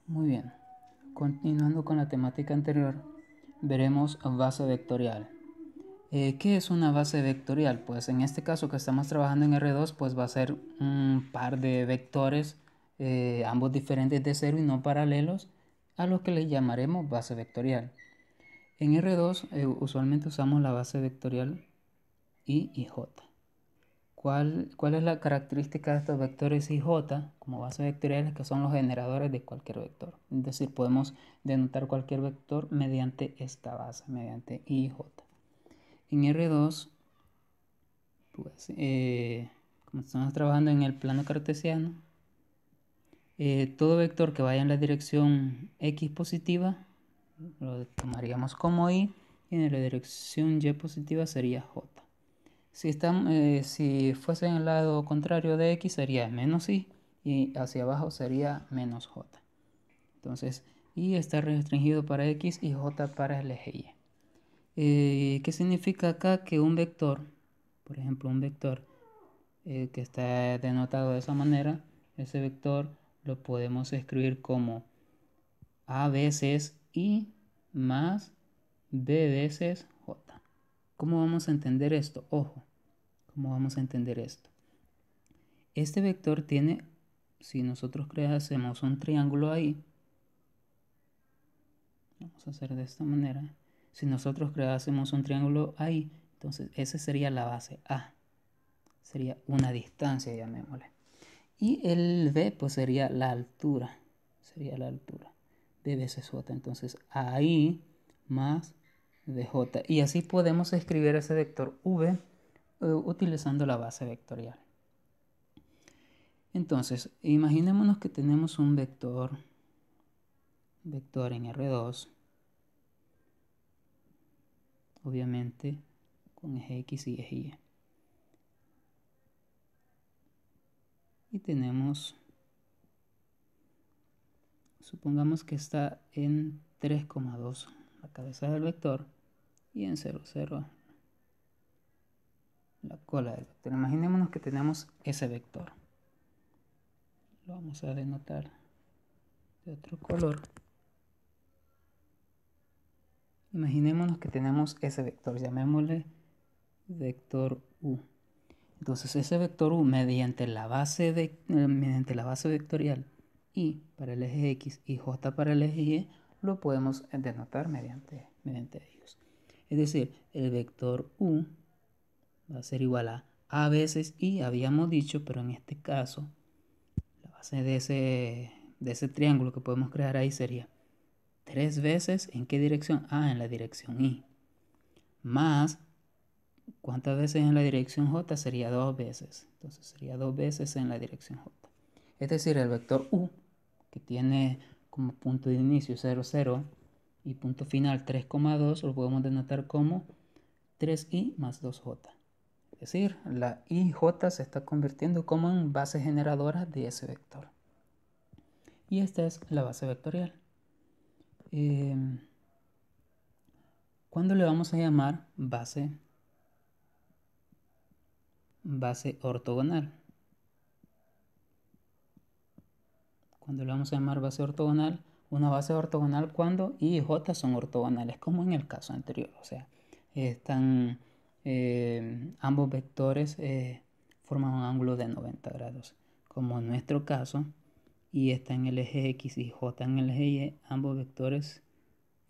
Muy bien, continuando con la temática anterior, veremos base vectorial. ¿Qué es una base vectorial? Pues en este caso que estamos trabajando en R2, pues va a ser un par de vectores, ambos diferentes de cero y no paralelos, a los que le llamaremos base vectorial. En R2 usualmente usamos la base vectorial I y J. ¿Cuál es la característica de estos vectores I y J como base vectoriales? Que son los generadores de cualquier vector. Es decir, podemos denotar cualquier vector mediante esta base, mediante I y J. En R2, pues, como estamos trabajando en el plano cartesiano, todo vector que vaya en la dirección X positiva lo tomaríamos como I, y en la dirección Y positiva sería J. Si fuese en el lado contrario de X sería menos I y hacia abajo sería menos J. Entonces I está restringido para X y J para el eje Y. ¿Qué significa acá? Que un vector, por ejemplo un vector que está denotado de esa manera, ese vector lo podemos escribir como A veces I más B veces J. ¿Cómo vamos a entender esto? Ojo, ¿cómo vamos a entender esto? Este vector tiene, si nosotros hacemos un triángulo ahí, vamos a hacer de esta manera. Si nosotros creásemos un triángulo ahí, entonces esa sería la base A. Sería una distancia, llamémosle. Y el B pues sería la altura. Sería la altura. B veces J. Entonces ahí más BJ. Y así podemos escribir ese vector V utilizando la base vectorial. Entonces, imaginémonos que tenemos un vector en R2, obviamente con eje X y eje Y. Y tenemos, supongamos que está en 3,2 la cabeza del vector y en 0, 0 la cola del vector. Imaginémonos que tenemos ese vector. Lo vamos a denotar de otro color. Imaginémonos que tenemos ese vector, llamémosle vector U. Entonces ese vector U mediante la base vectorial I para el eje X y J para el eje Y lo podemos denotar mediante ellos. Es decir, el vector U va a ser igual a veces I, habíamos dicho, pero en este caso la base de ese triángulo que podemos crear ahí sería 3 veces, ¿en qué dirección? En la dirección I. Más, ¿cuántas veces en la dirección J? Sería 2 veces. Entonces sería 2 veces en la dirección J. Es decir, el vector U, que tiene como punto de inicio 0, 0 y punto final 3,2, lo podemos denotar como 3i más 2j. Es decir, la ij se está convirtiendo como en base generadora de ese vector. Y esta es la base vectorial. ¿Cuándo le vamos a llamar base ortogonal? Cuando le vamos a llamar base ortogonal, una base ortogonal cuando I y J son ortogonales, como en el caso anterior. O sea, están ambos vectores forman un ángulo de 90 grados. Como en nuestro caso, I está en el eje X y J en el eje Y, ambos vectores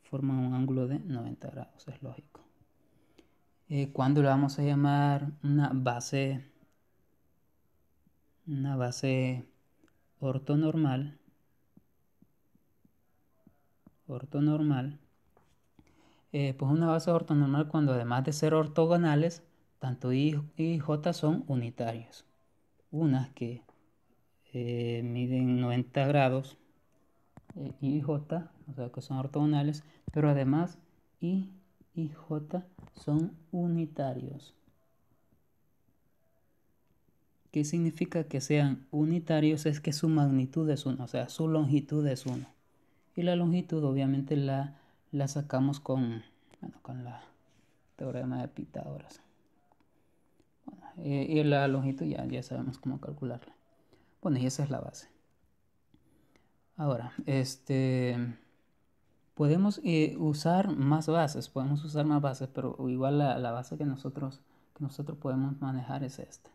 forman un ángulo de 90 grados, es lógico. ¿Cuándo le vamos a llamar una base ortonormal? Pues una base ortonormal cuando además de ser ortogonales, tanto I y J son unitarios. Unas que miden 90 grados, I y J, o sea que son ortogonales, pero además I y J son unitarios. ¿Qué significa que sean unitarios? Es que su magnitud es 1, o sea, su longitud es 1. Y la longitud obviamente la sacamos con la teorema de Pitágoras. Y la longitud ya sabemos cómo calcularla. Bueno, y esa es la base. Ahora, podemos usar más bases, pero igual la base que nosotros podemos manejar es esta.